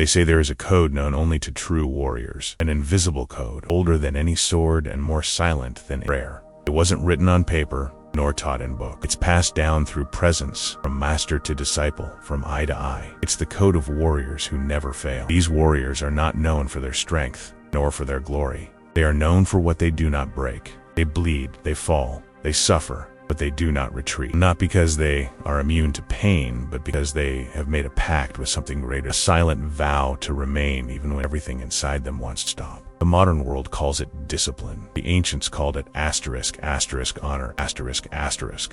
They say there is a code known only to true warriors, an invisible code, older than any sword and more silent than prayer. It wasn't written on paper, nor taught in book. It's passed down through presence, from master to disciple, from eye to eye. It's the code of warriors who never fail. These warriors are not known for their strength, nor for their glory. They are known for what they do not break. They bleed, they fall, they suffer, but they do not retreat. Not because they are immune to pain, but because they have made a pact with something greater, a silent vow to remain even when everything inside them wants to stop. The modern world calls it discipline. The ancients called it honor.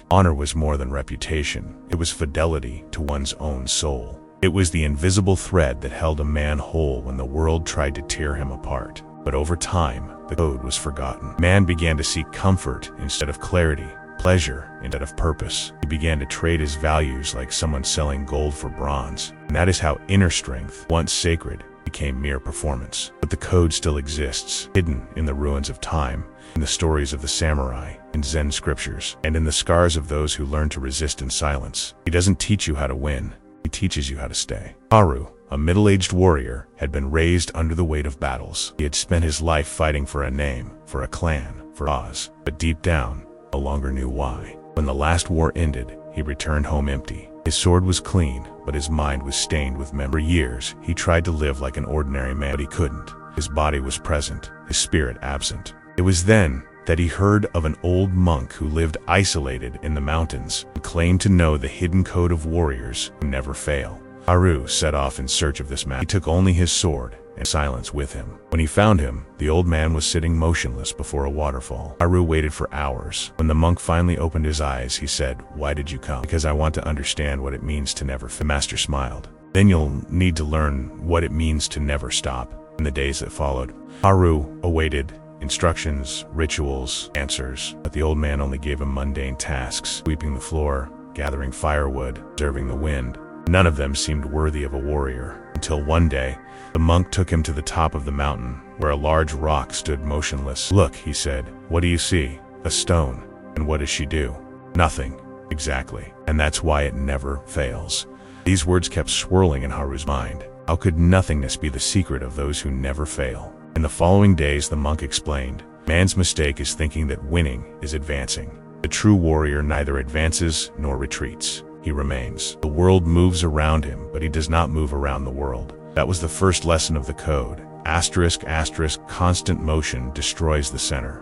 Honor was more than reputation. It was fidelity to one's own soul. It was the invisible thread that held a man whole when the world tried to tear him apart. But over time, the code was forgotten. Man began to seek comfort instead of clarity, pleasure instead of purpose. He began to trade his values like someone selling gold for bronze. And that is how inner strength, once sacred, became mere performance. But the code still exists, hidden in the ruins of time, in the stories of the samurai, in Zen scriptures, and in the scars of those who learn to resist in silence. He doesn't teach you how to win, he teaches you how to stay. Haru, a middle-aged warrior, had been raised under the weight of battles. He had spent his life fighting for a name, for a clan, for cause, but deep down, no longer knew why. When the last war ended, he returned home empty. His sword was clean, but his mind was stained with memory. For years, he tried to live like an ordinary man, but he couldn't. His body was present, his spirit absent. It was then that he heard of an old monk who lived isolated in the mountains and claimed to know the hidden code of warriors who never fail. Haru set off in search of this man. He took only his sword and silence with him. When he found him, the old man was sitting motionless before a waterfall. Haru waited for hours. When the monk finally opened his eyes, he said, "Why did you come?" "Because I want to understand what it means to never fail." The master smiled. "Then you'll need to learn what it means to never stop." In the days that followed, Haru awaited instructions, rituals, answers, but the old man only gave him mundane tasks, sweeping the floor, gathering firewood, observing the wind. None of them seemed worthy of a warrior, until one day, the monk took him to the top of the mountain, where a large rock stood motionless. "Look," he said, "what do you see? A stone. And what does she do?" "Nothing." "Exactly. And that's why it never fails." These words kept swirling in Haru's mind. How could nothingness be the secret of those who never fail? In the following days, the monk explained, "Man's mistake is thinking that winning is advancing. The true warrior neither advances nor retreats. He remains. The world moves around him, but he does not move around the world." That was the first lesson of the code. Constant motion destroys the center.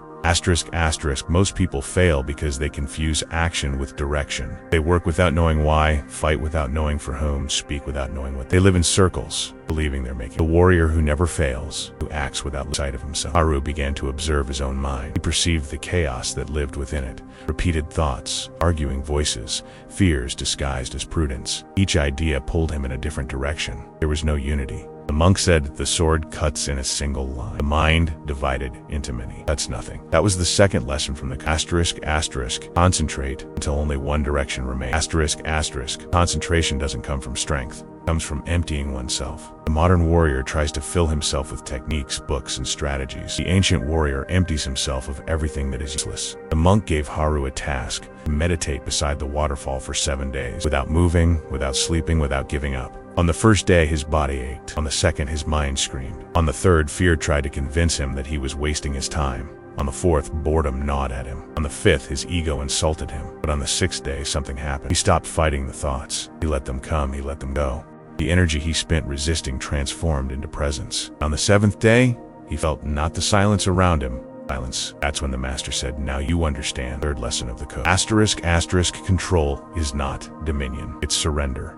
Most people fail because they confuse action with direction. They work without knowing why, fight without knowing for whom, speak without knowing what. They live in circles, believing they're making. The warrior who never fails, who acts without sight of himself. Haru began to observe his own mind. He perceived the chaos that lived within it. Repeated thoughts, arguing voices, fears disguised as prudence. Each idea pulled him in a different direction. There was no unity. The monk said, "The sword cuts in a single line. The mind divided into many. That's nothing." That was the second lesson from the concentrate until only one direction remains. Concentration doesn't come from strength. It comes from emptying oneself. The modern warrior tries to fill himself with techniques, books, and strategies. The ancient warrior empties himself of everything that is useless. The monk gave Haru a task: to meditate beside the waterfall for 7 days, without moving, without sleeping, without giving up. On the first day, his body ached. On the second, his mind screamed. On the third, fear tried to convince him that he was wasting his time. On the fourth, boredom gnawed at him. On the fifth, his ego insulted him. But on the sixth day, something happened. He stopped fighting the thoughts. He let them come, he let them go. The energy he spent resisting transformed into presence. On the seventh day, he felt not the silence around him, silence. That's when the master said, "Now you understand." Third lesson of the code. Control is not dominion. It's surrender.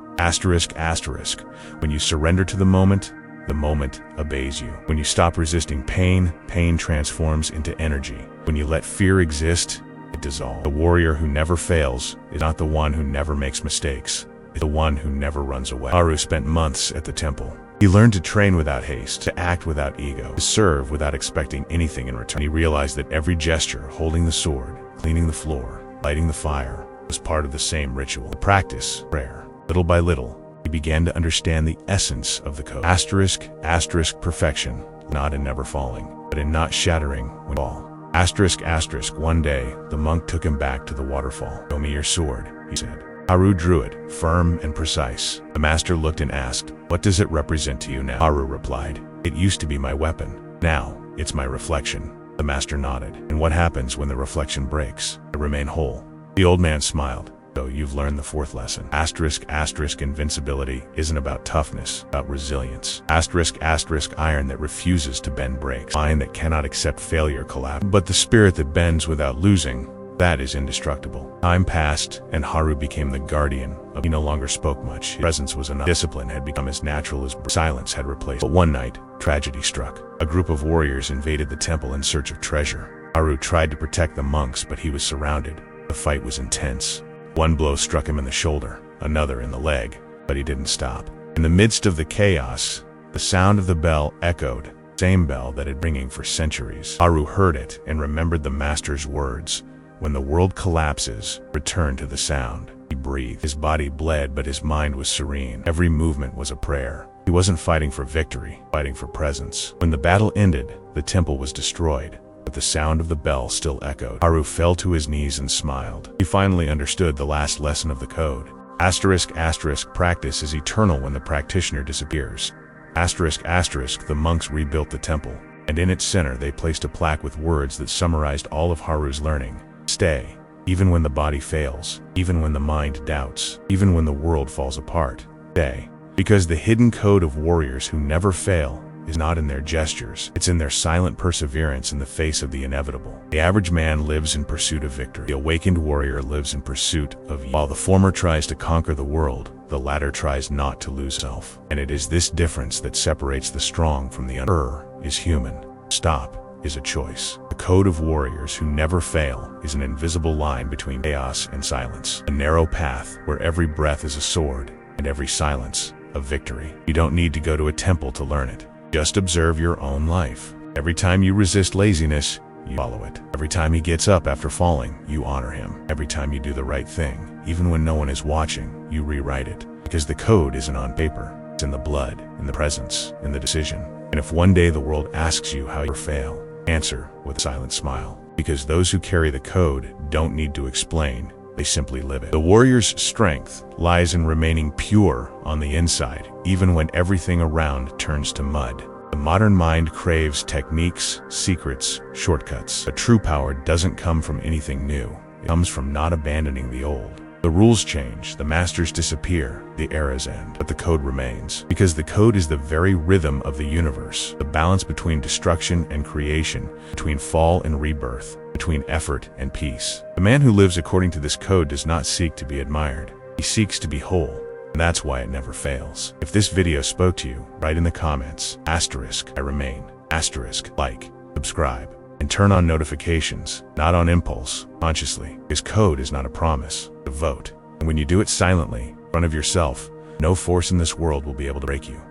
When you surrender to the moment obeys you. When you stop resisting pain, pain transforms into energy. When you let fear exist, it dissolves. The warrior who never fails is not the one who never makes mistakes. It's the one who never runs away. Haru spent months at the temple. He learned to train without haste, to act without ego, to serve without expecting anything in return. He realized that every gesture, holding the sword, cleaning the floor, lighting the fire, was part of the same ritual. The practice, prayer. Little by little, he began to understand the essence of the code. Perfection, not in never falling, but in not shattering when you fall. One day, the monk took him back to the waterfall. "Show me your sword," he said. Haru drew it, firm and precise. The master looked and asked, "What does it represent to you now?" Haru replied, "It used to be my weapon. Now, it's my reflection." The master nodded. "And what happens when the reflection breaks?" "I remain whole." The old man smiled. "So you've learned the fourth lesson. Invincibility isn't about toughness, about resilience. Iron that refuses to bend breaks. Mind that cannot accept failure collapse. But the spirit that bends without losing, that is indestructible." Time passed, and Haru became the guardian. He no longer spoke much. His presence was enough. Discipline had become as natural as silence had replaced. But one night, tragedy struck. A group of warriors invaded the temple in search of treasure. Haru tried to protect the monks, but he was surrounded. The fight was intense. One blow struck him in the shoulder, another in the leg, but he didn't stop. In the midst of the chaos, the sound of the bell echoed, same bell that had been ringing for centuries. Haru heard it and remembered the master's words. "When the world collapses, return to the sound." He breathed. His body bled, but his mind was serene. Every movement was a prayer. He wasn't fighting for victory, fighting for presence. When the battle ended, the temple was destroyed, but the sound of the bell still echoed. Haru fell to his knees and smiled. He finally understood the last lesson of the code. Practice is eternal when the practitioner disappears. The monks rebuilt the temple, and in its center they placed a plaque with words that summarized all of Haru's learning. Stay, even when the body fails, even when the mind doubts, even when the world falls apart. Stay. Because the hidden code of warriors who never fail is not in their gestures, it's in their silent perseverance in the face of the inevitable. The average man lives in pursuit of victory. The awakened warrior lives in pursuit of you. While the former tries to conquer the world, the latter tries not to lose self. And it is this difference that separates the strong from the is human. Stop is a choice. The code of warriors who never fail is an invisible line between chaos and silence. A narrow path where every breath is a sword and every silence a victory. You don't need to go to a temple to learn it. Just observe your own life. Every time you resist laziness, you follow it. Every time he gets up after falling, you honor him. Every time you do the right thing, even when no one is watching, you rewrite it. Because the code isn't on paper. It's in the blood, in the presence, in the decision. And if one day the world asks you how you fail, answer with a silent smile. Because those who carry the code don't need to explain. They simply live it. The warrior's strength lies in remaining pure on the inside, even when everything around turns to mud. The modern mind craves techniques, secrets, shortcuts. But true power doesn't come from anything new. It comes from not abandoning the old. The rules change, the masters disappear, the eras end, but the code remains. Because the code is the very rhythm of the universe, the balance between destruction and creation, between fall and rebirth, between effort and peace. The man who lives according to this code does not seek to be admired. He seeks to be whole, and that's why it never fails. If this video spoke to you, write in the comments, *I remain, like, subscribe, and turn on notifications, not on impulse, consciously. His code is not a promise, a vote. And when you do it silently, in front of yourself, no force in this world will be able to break you.